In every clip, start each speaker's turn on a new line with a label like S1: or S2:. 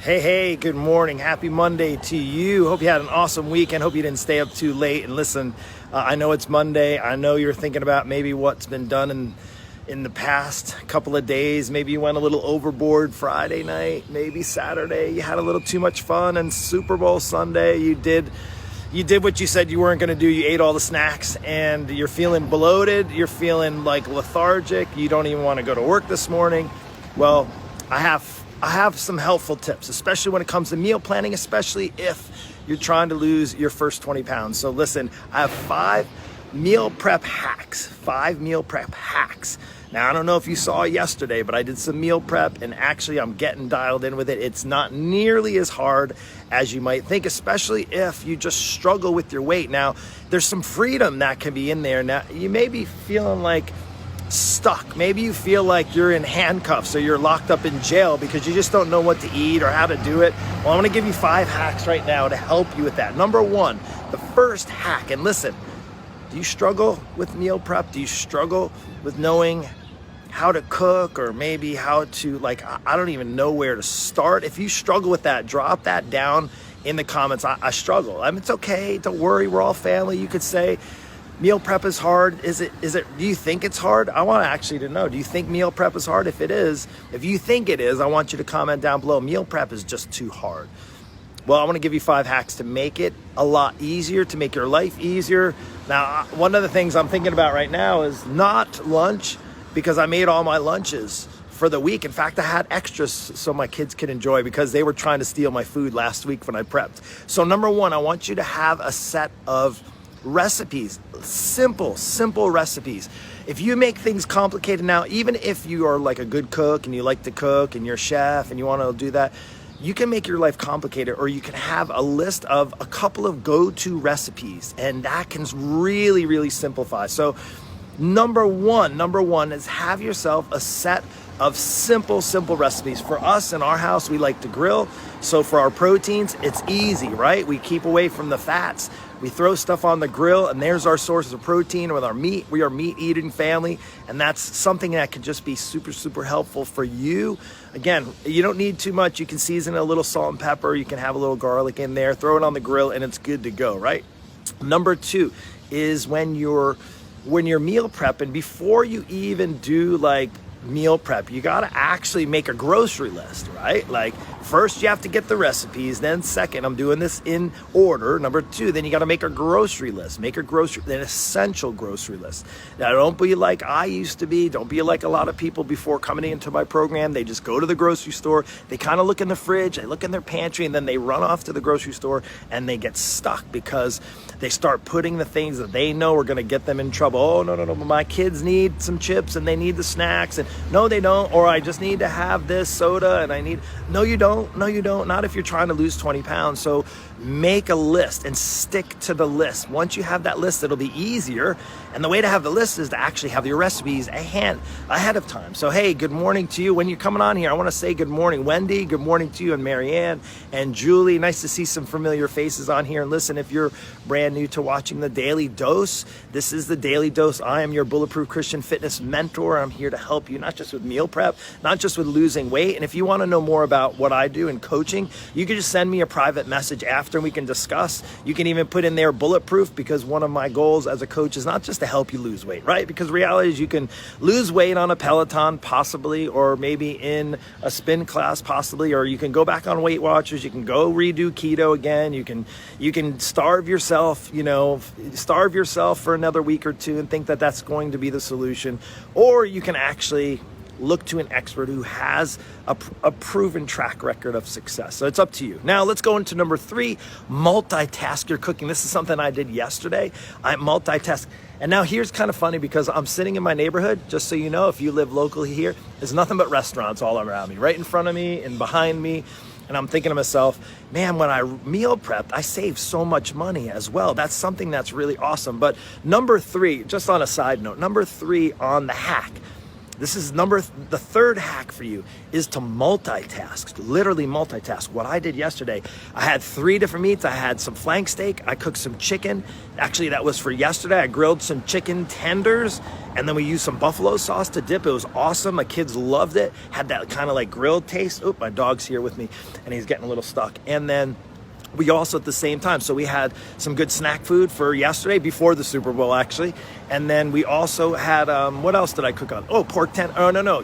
S1: Hey, good morning. Happy Monday to you. Hope you had an awesome weekend. Hope you didn't stay up too late. And listen, I know it's Monday. I know you're thinking about maybe what's been done in the past couple of days. Maybe you went a little overboard Friday night, maybe Saturday. You had a little too much fun, and Super Bowl Sunday, you did what you said you weren't going to do. You ate all the snacks and you're feeling bloated. You're feeling like lethargic. You don't even want to go to work this morning. Well, I have some helpful tips, especially when it comes to meal planning, especially if you're trying to lose your first 20 pounds. So listen, I have 5 meal prep hacks. Now, I don't know if you saw yesterday, but I did some meal prep, and actually I'm getting dialed in with it. It's not nearly as hard as you might think, especially if you just struggle with your weight. Now, there's some freedom that can be in there. Now, you may be feeling like stuck. Maybe you feel like you're in handcuffs or you're locked up in jail because you just don't know what to eat or how to do it. Well, I'm going to give you 5 hacks right now to help you with that. Number 1, the first hack, and listen, do you struggle with meal prep? Do you struggle with knowing how to cook, or maybe how to, I don't even know where to start? If you struggle with that, drop that down in the comments. I struggle. It's okay. Don't worry. We're all family. You could say, meal prep is hard. Is it, do you think it's hard? I want actually to know, do you think meal prep is hard? If it is, if you think it is, I want you to comment down below. Meal prep is just too hard. Well, I want to give you 5 hacks to make it a lot easier, to make your life easier. Now, one of the things I'm thinking about right now is not lunch, because I made all my lunches for the week. In fact, I had extras so my kids could enjoy, because they were trying to steal my food last week when I prepped. So number 1, I want you to have a set of recipes, simple recipes. If you make things complicated now, even if you are like a good cook and you like to cook and you're a chef and you want to do that, you can make your life complicated, or you can have a list of a couple of go-to recipes, and that can really simplify. So number one is have yourself a set of simple recipes. For us in our house, we like to grill. So for our proteins, it's easy, right? We keep away from the fats. We throw stuff on the grill, and there's our source of protein. With our meat, we are a meat-eating family, and that's something that can just be super helpful for you. Again, you don't need too much. You can season it a little salt and pepper. You can have a little garlic in there, throw it on the grill, and it's good to go, right? Number 2 is when you're meal prepping, before you even do meal prep, you got to actually make a grocery list, right? First you have to get the recipes, then second, I'm doing this in order, number 2, then you got to make a grocery list, an essential grocery list. Now, don't be like I used to be. Don't be like a lot of people before coming into my program. They just go to the grocery store, they kind of look in the fridge, they look in their pantry, and then they run off to the grocery store and they get stuck because they start putting the things that they know are going to get them in trouble. Oh, no, my kids need some chips and they need the snacks, and no, they don't. Or I just need to have this soda, and no, you don't. Not if you're trying to lose 20 pounds. So make a list and stick to the list. Once you have that list, it'll be easier. And the way to have the list is to actually have your recipes ahead of time. So, hey, good morning to you. When you're coming on here, I want to say good morning, Wendy. Good morning to you, and Marianne and Julie. Nice to see some familiar faces on here. And listen, if you're brand new to watching the Daily Dose, this is the Daily Dose. I am your Bulletproof Christian Fitness mentor. I'm here to help you, not just with meal prep, not just with losing weight. And if you want to know more about what I do in coaching, you can just send me a private message after, and we can discuss. You can even put in there bulletproof, because one of my goals as a coach is not just to help you lose weight, right? Because reality is you can lose weight on a Peloton possibly, or maybe in a spin class possibly, or you can go back on Weight Watchers. You can go redo keto again. You can starve yourself for another week or 2 and think that that's going to be the solution, or you can actually look to an expert who has a proven track record of success. So it's up to you. Now let's go into number 3, multitask your cooking. This is something I did yesterday. I multitask. And now here's kind of funny, because I'm sitting in my neighborhood, just so you know, if you live locally here, there's nothing but restaurants all around me, right in front of me and behind me. And I'm thinking to myself, man, when I meal prepped, I saved so much money as well. That's something that's really awesome. But number 3, just on a side note, number 3 on the hack, this is the 3rd hack for you, is to multitask, literally multitask. What I did yesterday, I had 3 different meats. I had some flank steak. I cooked some chicken. Actually, that was for yesterday. I grilled some chicken tenders, And then we used some buffalo sauce to dip. It was awesome. My kids loved it. Had that kind of like grilled taste. Oh, my dog's here with me and he's getting a little stuck. And then we also at the same time, so we had some good snack food for yesterday before the Super Bowl actually. And then we also had, what else did I cook on? Oh,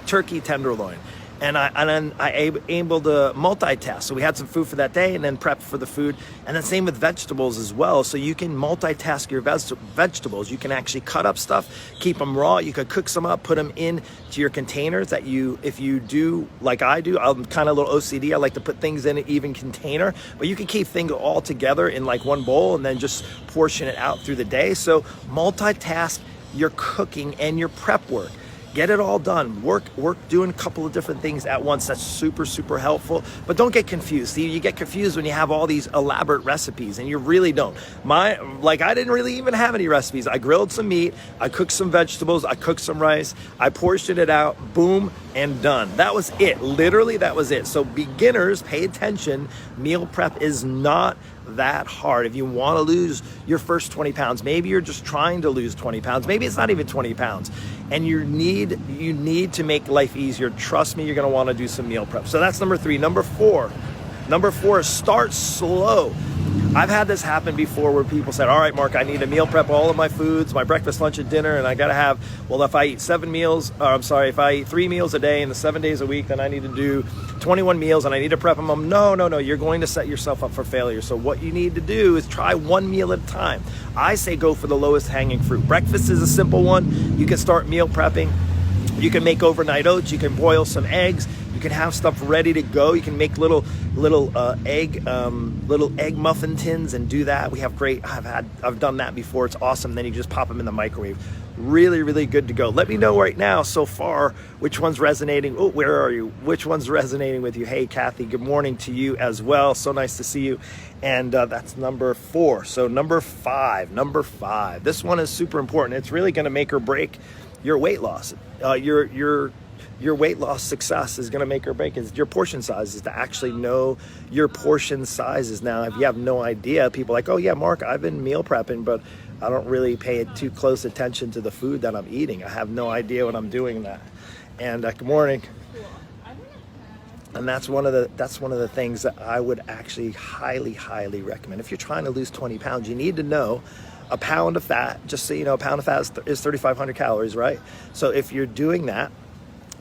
S1: turkey tenderloin. And then I able to multitask. So we had some food for that day and then prep for the food. And then same with vegetables as well. So you can multitask your vegetables. You can actually cut up stuff, keep them raw. You could cook some up, put them into your containers that if you do like I do, I'm kind of a little OCD. I like to put things in an even container, but you can keep things all together in like one bowl and then just portion it out through the day. So multitask your cooking and your prep work. Get it all done. Work doing a couple of different things at once. That's super, super helpful. But don't get confused. See, you get confused when you have all these elaborate recipes and you really don't. I didn't really even have any recipes. I grilled some meat, I cooked some vegetables, I cooked some rice, I portioned it out, boom, and done. That was it. Literally, that was it. So beginners, pay attention. Meal prep is not that hard. If you want to lose your first 20 pounds, maybe you're just trying to lose 20 pounds, maybe it's not even 20 pounds, and you need to make life easier. Trust me, you're going to want to do some meal prep. So that's number 3. Number four is start slow. I've had this happen before where people said, all right, Mark, I need to meal prep all of my foods, my breakfast, lunch, and dinner, and I got to have, well, if I eat 3 meals a day and the 7 days a week, then I need to do 21 meals and I need to prep them. No, you're going to set yourself up for failure. So what you need to do is try one meal at a time. I say go for the lowest hanging fruit. Breakfast is a simple one. You can start meal prepping. You can make overnight oats. You can boil some eggs. You can have stuff ready to go. You can make little egg muffin tins and do that. We have I've done that before. It's awesome. Then you just pop them in the microwave. Really, really good to go. Let me know right now so far which one's resonating. Oh, where are you? Which one's resonating with you? Hey, Kathy, good morning to you as well. So nice to see you. And that's number 4. So number five. This one is super important. It's really going to make or break your weight loss. Your weight loss success is going to make or break is your portion sizes, to actually know your portion sizes. Now, if you have no idea, people are like, oh yeah, Mark, I've been meal prepping, but I don't really pay too close attention to the food that I'm eating. I have no idea what I'm doing that. And good morning. And that's one of the things that I would actually highly, highly recommend. If you're trying to lose 20 pounds, you need to know a pound of fat, just so you know, a pound of fat is 3,500 calories, right? So if you're doing that,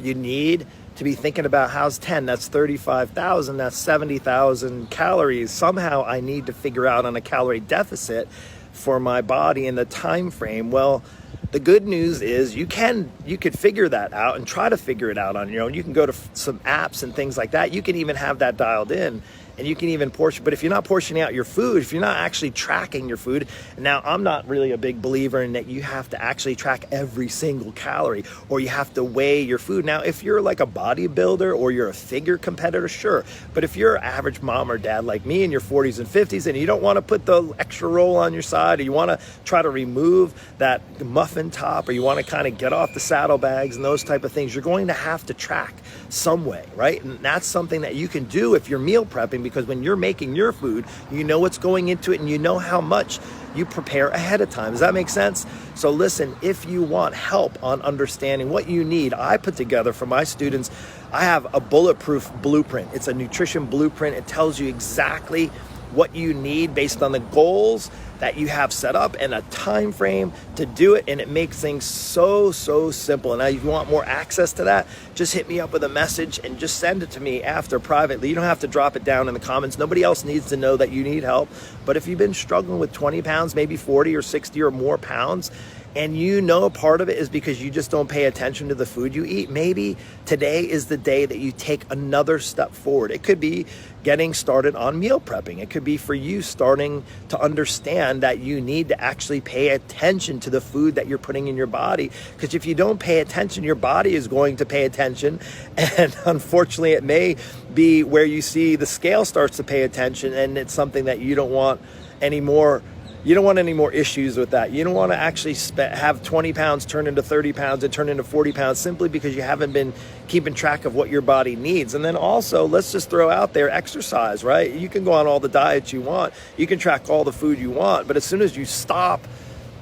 S1: you need to be thinking about how's 10, that's 35,000, that's 70,000 calories. Somehow I need to figure out on a calorie deficit for my body in the time frame. Well, the good news is you could figure that out and try to figure it out on your own. You can go to some apps and things like that. You can even have that dialed in. And you can even portion, but if you're not portioning out your food, if you're not actually tracking your food, now I'm not really a big believer in that you have to actually track every single calorie or you have to weigh your food. Now, if you're like a bodybuilder or you're a figure competitor, sure. But if you're an average mom or dad like me in your 40s and 50s and you don't want to put the extra roll on your side, or you want to try to remove that muffin top, or you want to kind of get off the saddlebags and those type of things, you're going to have to track some way, right? And that's something that you can do if you're meal prepping, because when you're making your food, you know what's going into it and you know how much you prepare ahead of time. Does that make sense? So listen, if you want help on understanding what you need, I put together for my students, I have a bulletproof blueprint. It's a nutrition blueprint. It tells you exactly what you need based on the goals that you have set up and a time frame to do it, and it makes things so simple. And now if you want more access to that, just hit me up with a message and just send it to me after privately. You don't have to drop it down in the comments. Nobody else needs to know that you need help. But if you've been struggling with 20 pounds, maybe 40 or 60 or more pounds, and you know part of it is because you just don't pay attention to the food you eat, maybe today is the day that you take another step forward. It could be getting started on meal prepping. It could be for you starting to understand that you need to actually pay attention to the food that you're putting in your body. Because if you don't pay attention, your body is going to pay attention. And unfortunately, it may be where you see the scale starts to pay attention, and it's something that you don't want anymore. You don't want any more issues with that. You don't want to actually have 20 pounds turn into 30 pounds and turn into 40 pounds simply because you haven't been keeping track of what your body needs. And then also, let's just throw out there exercise, right? You can go on all the diets you want. You can track all the food you want. But as soon as you stop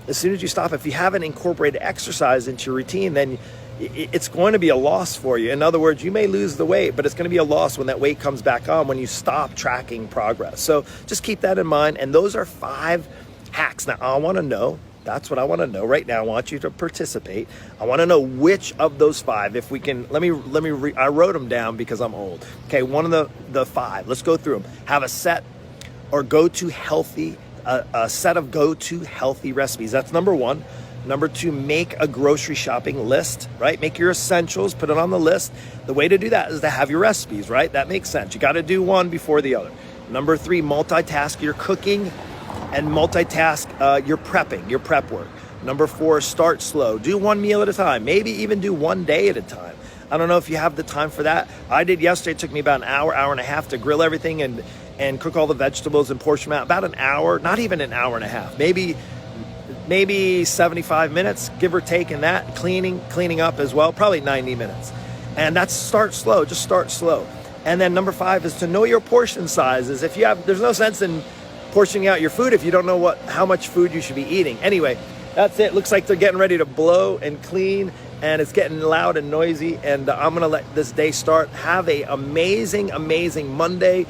S1: as soon as you stop, if you haven't incorporated exercise into your routine, then it's going to be a loss for you. In other words, you may lose the weight, but it's going to be a loss when that weight comes back on, when you stop tracking progress. So just keep that in mind. And those are 5 hacks. Now, I want to know, that's what I want to know right now. I want you to participate. I want to know which of those 5, if we can, I wrote them down because I'm old. Okay, one of the 5, let's go through them. Have a set or go-to healthy, a set of go-to healthy recipes. That's number 1. Number 2, make a grocery shopping list, right? Make your essentials, put it on the list. The way to do that is to have your recipes, right? That makes sense. You got to do one before the other. Number 3, multitask your cooking and multitask your prepping, your prep work. Number 4, start slow. Do one meal at a time. Maybe even do one day at a time. I don't know if you have the time for that. I did yesterday. It took me about an hour and a half to grill everything and cook all the vegetables and portion them out. About an hour, not even an hour and a half. Maybe 75 minutes, give or take, in that. Cleaning up as well, probably 90 minutes. And that's start slow, just start slow. And then number 5 is to know your portion sizes. There's no sense in portioning out your food if you don't know how much food you should be eating. Anyway, that's it. Looks like they're getting ready to blow and clean, and it's getting loud and noisy. And I'm gonna let this day start. Have a amazing Monday.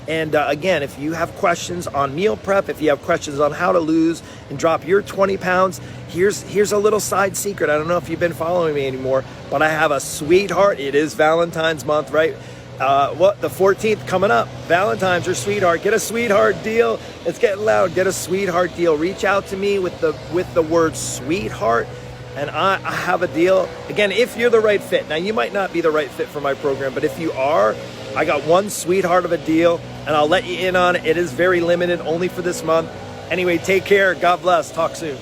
S1: And again, if you have questions on meal prep, if you have questions on how to lose and drop your 20 pounds, here's a little side secret. I don't know if you've been following me anymore, but I have a sweetheart. It is Valentine's month, right? The 14th coming up. Valentine's or sweetheart. Get a sweetheart deal. It's getting loud. Get a sweetheart deal. Reach out to me with the word sweetheart, and I have a deal. Again, if you're the right fit. Now, you might not be the right fit for my program, but if you are, I got one sweetheart of a deal, and I'll let you in on it. It is very limited, only for this month. Anyway, take care. God bless. Talk soon.